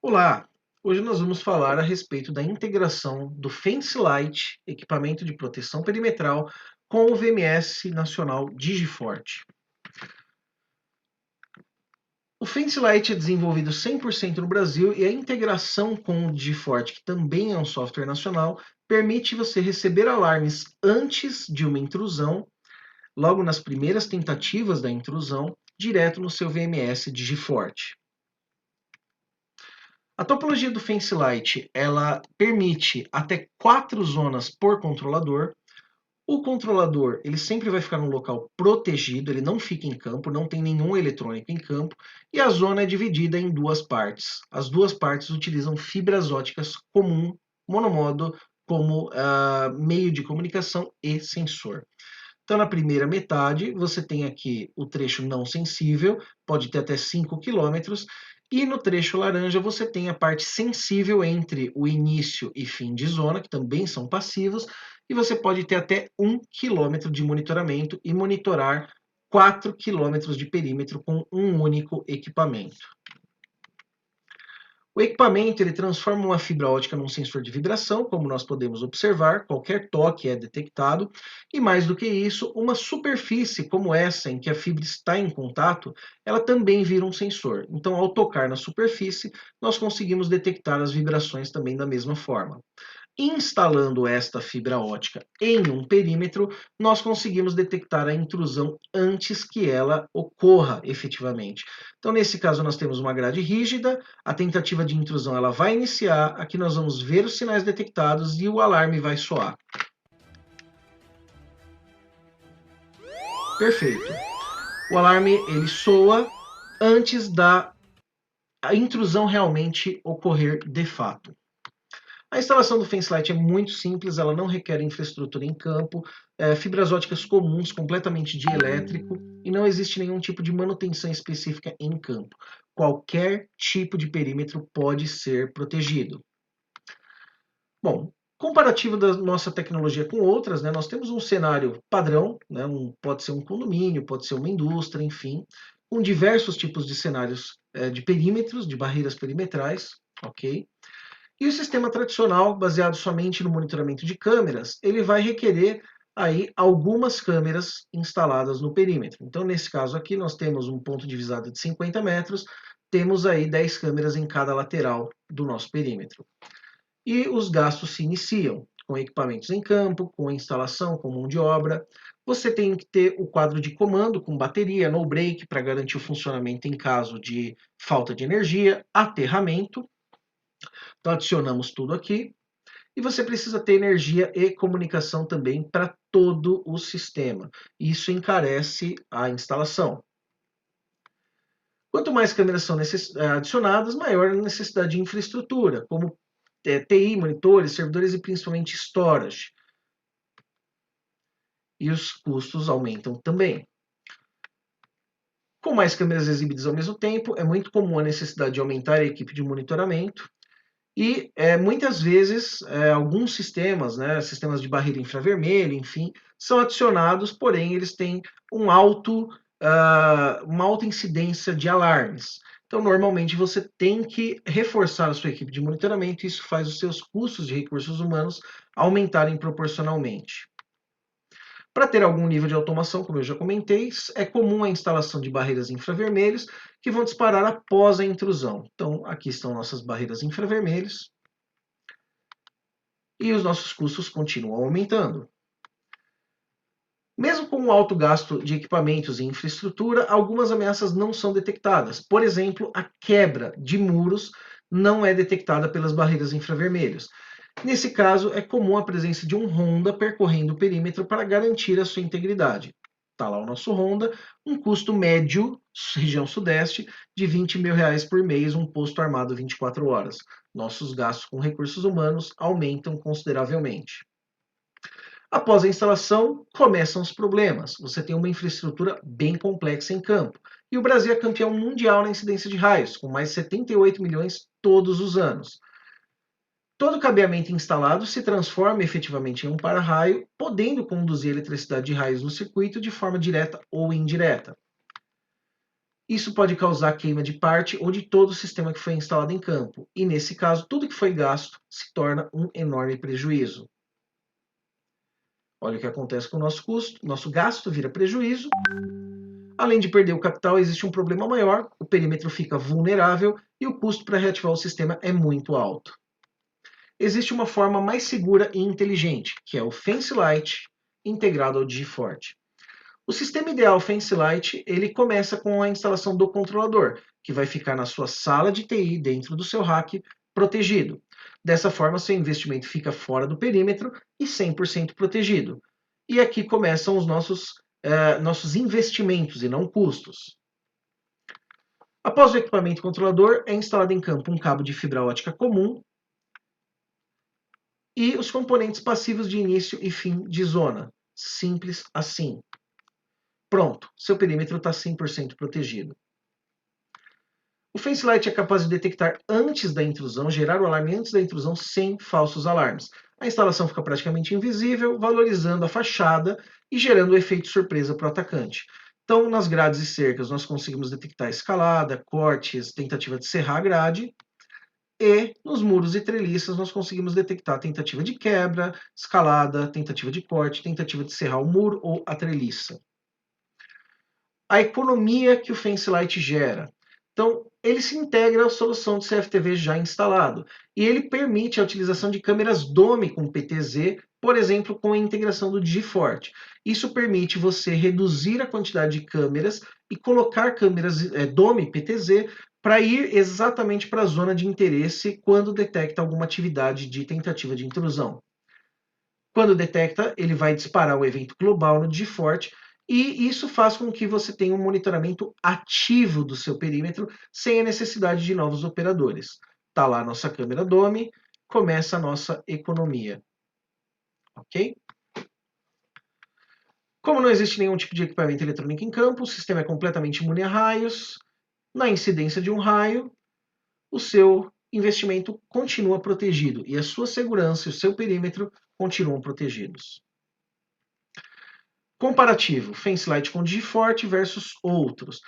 Olá! Hoje nós vamos falar a respeito da integração do Fence Light, equipamento de proteção perimetral, com o VMS nacional Digiforte. O Fence Light é desenvolvido 100% no Brasil e a integração com o Digiforte, que também é um software nacional, permite você receber alarmes antes de uma intrusão, logo nas primeiras tentativas da intrusão, direto no seu VMS Digiforte. A topologia do Fence Light, ela permite até 4 zonas por controlador. O controlador, ele sempre vai ficar num local protegido, ele não fica em campo, não tem nenhum eletrônico em campo, e a zona é dividida em duas partes. As duas partes utilizam fibras óticas comum, monomodo, como meio de comunicação e sensor. Então, na primeira metade, você tem aqui o trecho não sensível, pode ter até 5 quilômetros, e no trecho laranja você tem a parte sensível entre o início e fim de zona, que também são passivos, e você pode ter até 1 quilômetro de monitoramento e monitorar 4 quilômetros de perímetro com um único equipamento. O equipamento ele transforma uma fibra ótica num sensor de vibração, como nós podemos observar, qualquer toque é detectado, e mais do que isso, uma superfície como essa em que a fibra está em contato, ela também vira um sensor. Então, ao tocar na superfície, nós conseguimos detectar as vibrações também da mesma forma. Instalando esta fibra ótica em um perímetro, nós conseguimos detectar a intrusão antes que ela ocorra efetivamente. Então, nesse caso, nós temos uma grade rígida, a tentativa de intrusão ela vai iniciar, aqui nós vamos ver os sinais detectados e o alarme vai soar. Perfeito. O alarme ele soa antes da intrusão realmente ocorrer de fato. A instalação do Fence Light é muito simples, ela não requer infraestrutura em campo, fibras óticas comuns, completamente dielétrico, e não existe nenhum tipo de manutenção específica em campo. Qualquer tipo de perímetro pode ser protegido. Bom, comparativo da nossa tecnologia com outras, né, nós temos um cenário padrão, né, pode ser um condomínio, pode ser uma indústria, enfim, com diversos tipos de cenários de perímetros, de barreiras perimetrais, ok? E o sistema tradicional, baseado somente no monitoramento de câmeras, ele vai requerer aí algumas câmeras instaladas no perímetro. Então, nesse caso aqui, nós temos um ponto de visada de 50 metros, temos aí 10 câmeras em cada lateral do nosso perímetro. E os gastos se iniciam com equipamentos em campo, com instalação, com mão de obra. Você tem que ter o quadro de comando com bateria, no break, para garantir o funcionamento em caso de falta de energia, aterramento. Então, adicionamos tudo aqui. E você precisa ter energia e comunicação também para todo o sistema. Isso encarece a instalação. Quanto mais câmeras são adicionadas, maior a necessidade de infraestrutura, como TI, monitores, servidores e principalmente storage. E os custos aumentam também. Com mais câmeras exibidas ao mesmo tempo, é muito comum a necessidade de aumentar a equipe de monitoramento. E muitas vezes alguns sistemas, né, sistemas de barreira infravermelho, enfim, são adicionados, porém eles têm uma alta incidência de alarmes. Então, normalmente você tem que reforçar a sua equipe de monitoramento e isso faz os seus custos de recursos humanos aumentarem proporcionalmente. Para ter algum nível de automação, como eu já comentei, é comum a instalação de barreiras infravermelhas que vão disparar após a intrusão. Então, aqui estão nossas barreiras infravermelhas e os nossos custos continuam aumentando. Mesmo com o alto gasto de equipamentos e infraestrutura, algumas ameaças não são detectadas. Por exemplo, a quebra de muros não é detectada pelas barreiras infravermelhas. Nesse caso, é comum a presença de um Honda percorrendo o perímetro para garantir a sua integridade. Está lá o nosso Honda, um custo médio, região sudeste, de R$ 20.000 por mês, um posto armado 24 horas. Nossos gastos com recursos humanos aumentam consideravelmente. Após a instalação, começam os problemas. Você tem uma infraestrutura bem complexa em campo. E o Brasil é campeão mundial na incidência de raios, com mais de 78 milhões todos os anos. Todo cabeamento instalado se transforma efetivamente em um para-raio, podendo conduzir a eletricidade de raios no circuito de forma direta ou indireta. Isso pode causar queima de parte ou de todo o sistema que foi instalado em campo, e nesse caso, tudo que foi gasto se torna um enorme prejuízo. Olha o que acontece com o nosso custo, nosso gasto vira prejuízo. Além de perder o capital, existe um problema maior, o perímetro fica vulnerável e o custo para reativar o sistema é muito alto. Existe uma forma mais segura e inteligente, que é o FenceLight integrado ao DigiForte. O sistema ideal FenceLight, ele começa com a instalação do controlador, que vai ficar na sua sala de TI, dentro do seu rack, protegido. Dessa forma, seu investimento fica fora do perímetro e 100% protegido. E aqui começam os nossos investimentos e não custos. Após o equipamento controlador, é instalado em campo um cabo de fibra ótica comum e os componentes passivos de início e fim de zona. Simples assim. Pronto, seu perímetro está 100% protegido. O FenceLight é capaz de detectar antes da intrusão, gerar o alarme antes da intrusão sem falsos alarmes. A instalação fica praticamente invisível, valorizando a fachada e gerando o efeito surpresa para o atacante. Então, nas grades e cercas, nós conseguimos detectar escalada, cortes, tentativa de serrar a grade. E nos muros e treliças, nós conseguimos detectar tentativa de quebra, escalada, tentativa de corte, tentativa de serrar o muro ou a treliça. A economia que o FenceLight gera. Então, ele se integra à solução de CFTV já instalado, e ele permite a utilização de câmeras DOME com PTZ, por exemplo, com a integração do DigiForte. Isso permite você reduzir a quantidade de câmeras e colocar câmeras DOME PTZ para ir exatamente para a zona de interesse quando detecta alguma atividade de tentativa de intrusão. Quando detecta, ele vai disparar o evento global no DigiForte, e isso faz com que você tenha um monitoramento ativo do seu perímetro, sem a necessidade de novos operadores. Está lá a nossa câmera DOME, começa a nossa economia. Ok? Como não existe nenhum tipo de equipamento eletrônico em campo, o sistema é completamente imune a raios. Na incidência de um raio, o seu investimento continua protegido e a sua segurança e o seu perímetro continuam protegidos. Comparativo, FenceLight com DigiForte versus outros.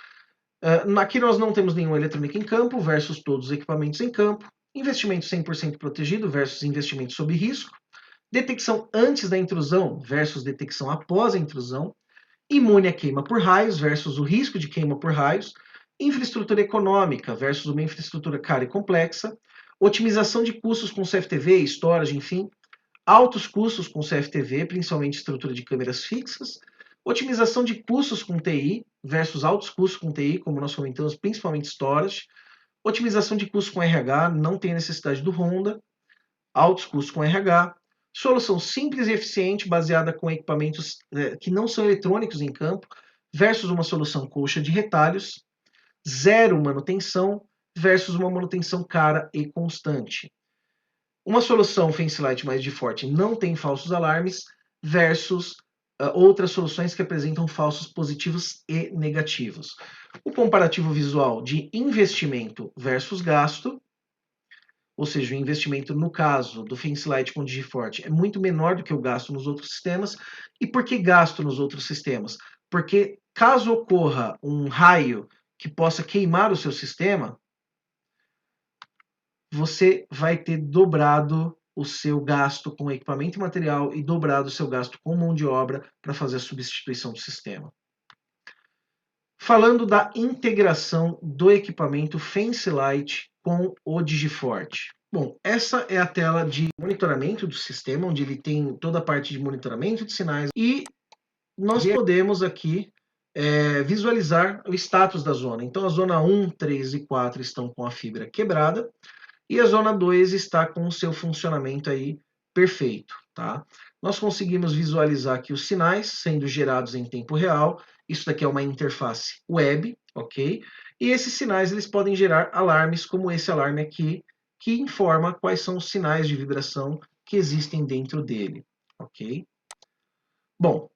Aqui nós não temos nenhum eletrônico em campo versus todos os equipamentos em campo. Investimento 100% protegido versus investimento sob risco. Detecção antes da intrusão versus detecção após a intrusão. Imune a queima por raios versus o risco de queima por raios. Infraestrutura econômica versus uma infraestrutura cara e complexa. Otimização de custos com CFTV, storage, enfim. Altos custos com CFTV, principalmente estrutura de câmeras fixas. Otimização de custos com TI versus altos custos com TI, como nós comentamos, principalmente storage. Otimização de custos com RH, não tem necessidade do Honda. Altos custos com RH. Solução simples e eficiente, baseada com equipamentos que não são eletrônicos em campo, versus uma solução coxa de retalhos. Zero manutenção versus uma manutenção cara e constante. Uma solução FenceLight mais DigiForte não tem falsos alarmes versus outras soluções que apresentam falsos positivos e negativos. O comparativo visual de investimento versus gasto, ou seja, o investimento no caso do FenceLight com DigiForte é muito menor do que o gasto nos outros sistemas. E por que gasto nos outros sistemas? Porque caso ocorra um raio que possa queimar o seu sistema, você vai ter dobrado o seu gasto com equipamento e material e dobrado o seu gasto com mão de obra para fazer a substituição do sistema. Falando da integração do equipamento FenceLight com o DigiForte. Bom, essa é a tela de monitoramento do sistema, onde ele tem toda a parte de monitoramento de sinais, e nós podemos aqui visualizar o status da zona. Então, a zona 1, 3 e 4 estão com a fibra quebrada, e a zona 2 está com o seu funcionamento aí perfeito, tá? Nós conseguimos visualizar aqui os sinais sendo gerados em tempo real. Isso daqui é uma interface web, ok? E esses sinais eles podem gerar alarmes, como esse alarme aqui, que informa quais são os sinais de vibração que existem dentro dele, ok? Bom,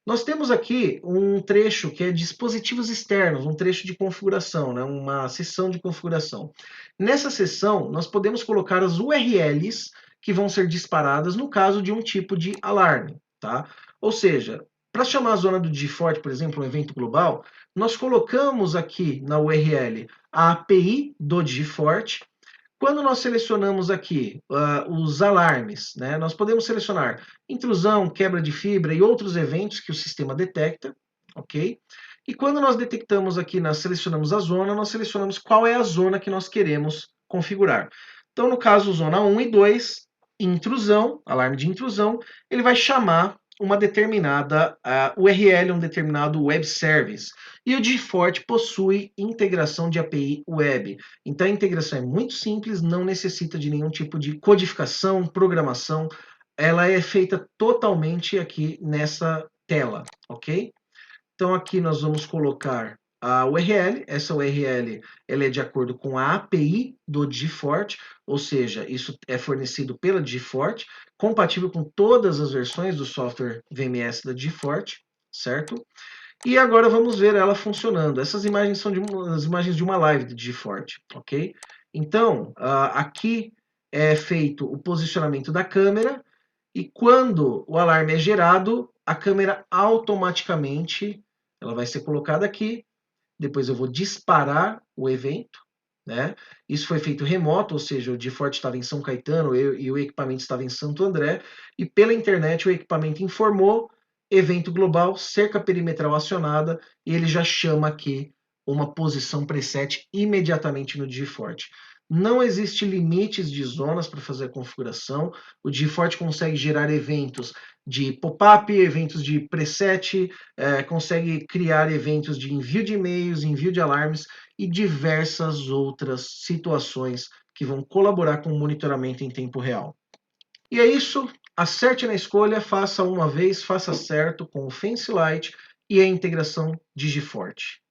nós temos aqui um trecho que é dispositivos externos, um trecho de configuração, né? Uma seção de configuração. Nessa seção, nós podemos colocar as URLs que vão ser disparadas no caso de um tipo de alarme, tá? Ou seja, Para chamar a zona do Digifort, por exemplo, um evento global, nós colocamos aqui na URL a API do Digifort. Quando nós selecionamos aqui os alarmes, né, nós podemos selecionar intrusão, quebra de fibra e outros eventos que o sistema detecta, ok? E quando nós detectamos aqui, nós selecionamos a zona, nós selecionamos qual é a zona que nós queremos configurar. Então, no caso, zona 1 e 2, intrusão, alarme de intrusão, ele vai chamar uma determinada URL, um determinado web service. E o Digifort possui integração de API web. Então a integração é muito simples, não necessita de nenhum tipo de codificação, programação. Ela é feita totalmente aqui nessa tela, ok? Então aqui nós vamos colocar a URL. Essa URL ela é de acordo com a API do Digifort, ou seja, isso é fornecido pela Digifort, compatível com todas as versões do software VMS da Digifort, certo? E agora vamos ver ela funcionando. Essas imagens são as imagens de uma live do Digifort, ok? Então, aqui é feito o posicionamento da câmera e quando o alarme é gerado, a câmera automaticamente ela vai ser colocada aqui. Depois eu vou disparar o evento, né? Isso foi feito remoto, ou seja, o Digifort estava em São Caetano e o equipamento estava em Santo André, e pela internet o equipamento informou, evento global, cerca perimetral acionada, e ele já chama aqui uma posição preset imediatamente no Digifort. Não existe limites de zonas para fazer a configuração. O Digifort consegue gerar eventos de pop-up, eventos de preset, consegue criar eventos de envio de e-mails, envio de alarmes e diversas outras situações que vão colaborar com o monitoramento em tempo real. E é isso, acerte na escolha, faça uma vez, faça certo com o Fancy Light e a integração Digifort.